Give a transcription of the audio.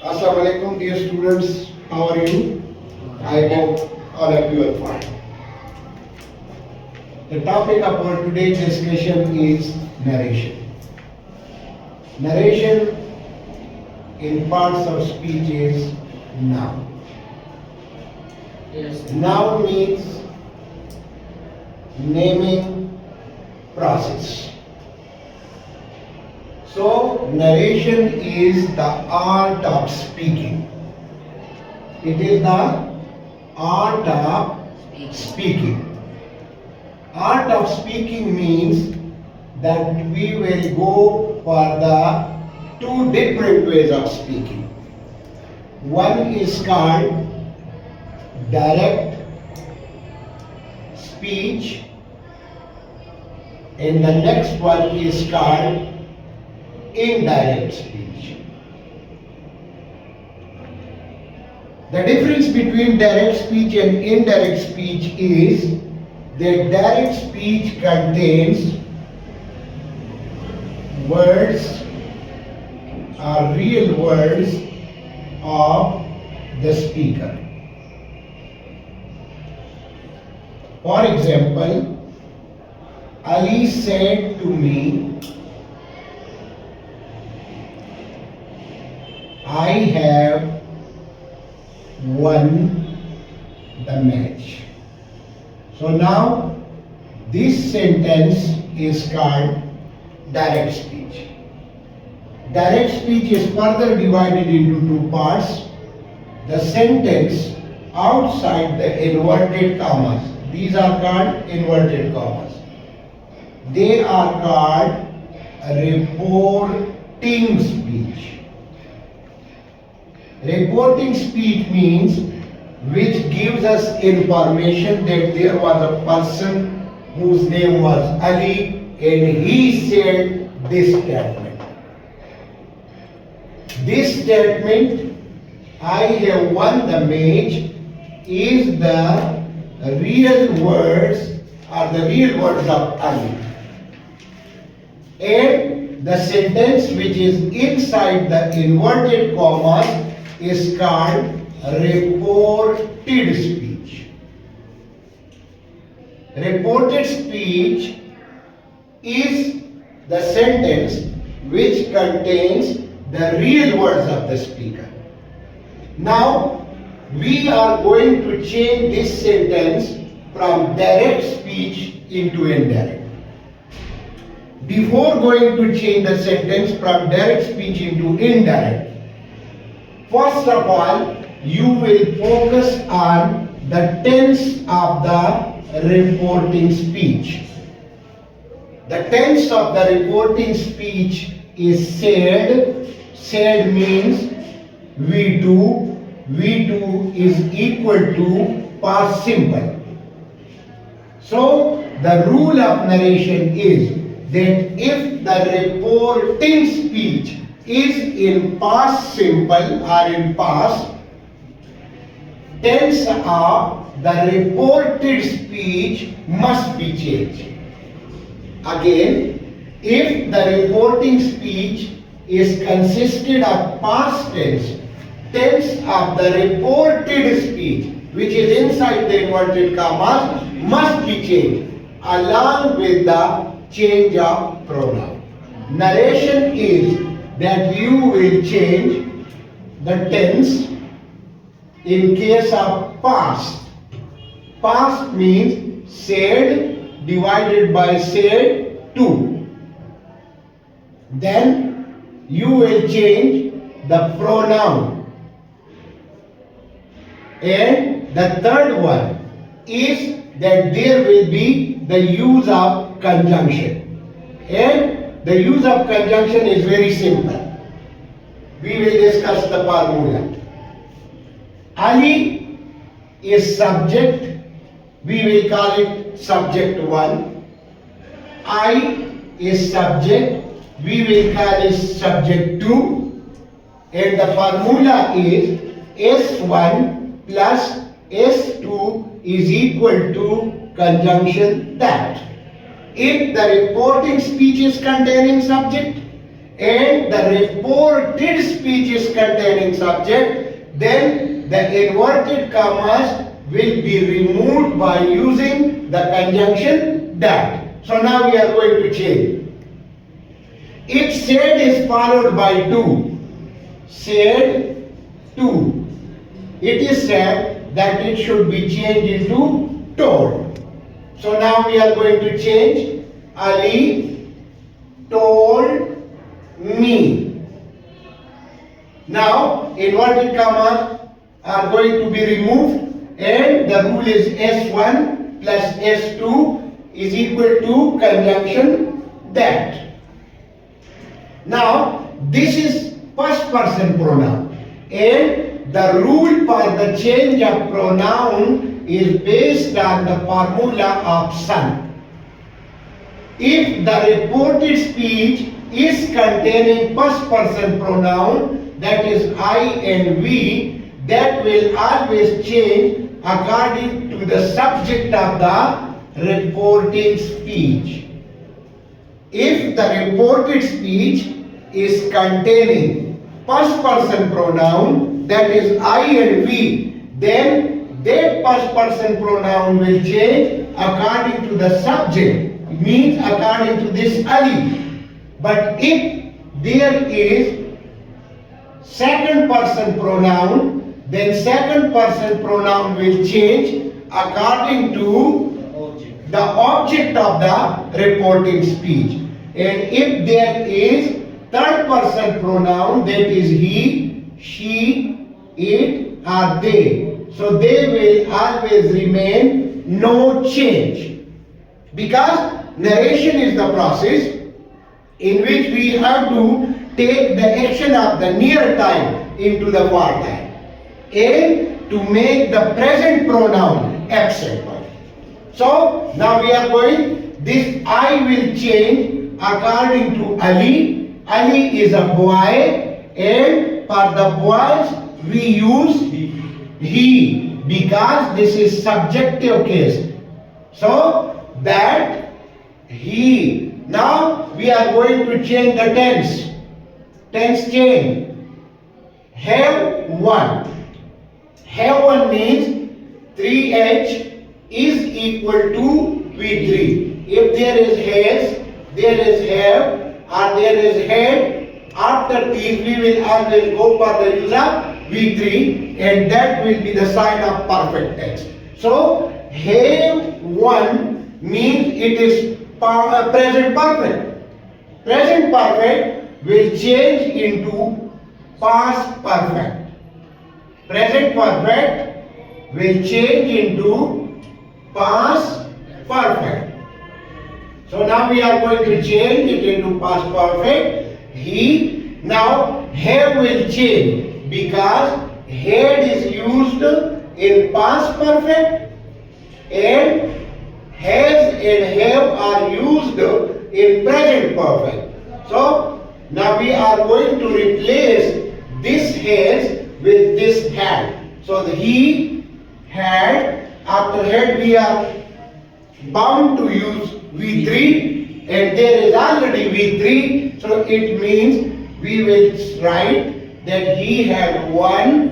Assalamu alaikum, dear students. How are you? I hope all of you are fine. The topic of our today's discussion is narration. Narration in parts of speech is noun. Yes. Noun means naming process. So, narration is the art of speaking. It is the art of speaking. Art of speaking means that we will go for the two different ways of speaking. One is called direct speech, and the next one is called indirect speech. The difference between direct speech and indirect speech is that direct speech contains words or real words of the speaker. For example, Ali said to me, I have won the match. So now this sentence is called direct speech. Direct speech is further divided into two parts. The sentence outside the inverted commas, these are called inverted commas. They are called reporting speech. Reporting speech means which gives us information that there was a person whose name was Ali and he said this statement. This statement, I have won the match, is the real words or the real words of Ali. And the sentence which is inside the inverted commas is called reported speech. Reported speech is the sentence which contains the real words of the speaker. Now, we are going to change this sentence from direct speech into indirect. Before going to change the sentence from direct speech into indirect, first of all, you will focus on the tense of the reporting speech. The tense of the reporting speech is said. Said means we do. We do is equal to past simple. So, the rule of narration is that if the reporting speech is in past simple or in past, tense of the reported speech must be changed. Again, if the reporting speech is consisted of past tense, tense of the reported speech, which is inside the inverted commas, must be changed along with the change of pronoun. Narration is that you will change the tense in case of past. Past means said divided by said to. Then you will change the pronoun. And the third one is that there will be the use of conjunction. And the use of conjunction is very simple. We will discuss the formula. Ali is subject. We will call it subject 1. I is subject. We will call it subject 2. And the formula is S1 plus S2 is equal to conjunction that. If the reporting speech is containing subject and the reported speech is containing subject, then the inverted commas will be removed by using the conjunction that. So now we are going to change. If said is followed by to, said to, it is said that it should be changed into told. So now we are going to change Ali told me. Now inverted commas are going to be removed and the rule is S1 plus S2 is equal to conjunction that. Now this is first person pronoun and the rule for the change of pronoun is based on the formula of son. If the reported speech is containing first person pronoun, that is I and we, that will always change according to the subject of the reporting speech. If the reported speech is containing first person pronoun, that is I and we, then that first person pronoun will change according to the subject, means according to this Ali. But if there is second person pronoun, then second person pronoun will change according to the object of the reporting speech. And if there is third person pronoun, that is he, she, it or they, so they will always remain no change. Because narration is the process in which we have to take the action of the near time into the for time and to make the present pronoun absent one. So now we are going, this I will change according to Ali. Ali is a boy and for the boys we use he because this is subjective case. So that he. Now we are going to change the tense. Tense change. Have one. Have one means 3H is equal to V3. If there is has, there is have, or there is had, after these we will always go for the use of V3 and that will be the sign of perfect tense. So have one means it is present perfect. Present perfect will change into past perfect. Present perfect will change into past perfect. So now we are going to change it into past perfect. He. Now have will change because had is used in past perfect and has and have are used in present perfect. So now we are going to replace this has with this had. So the he had, after had we are bound to use V3 and there is already V3, so it means we will write that he had one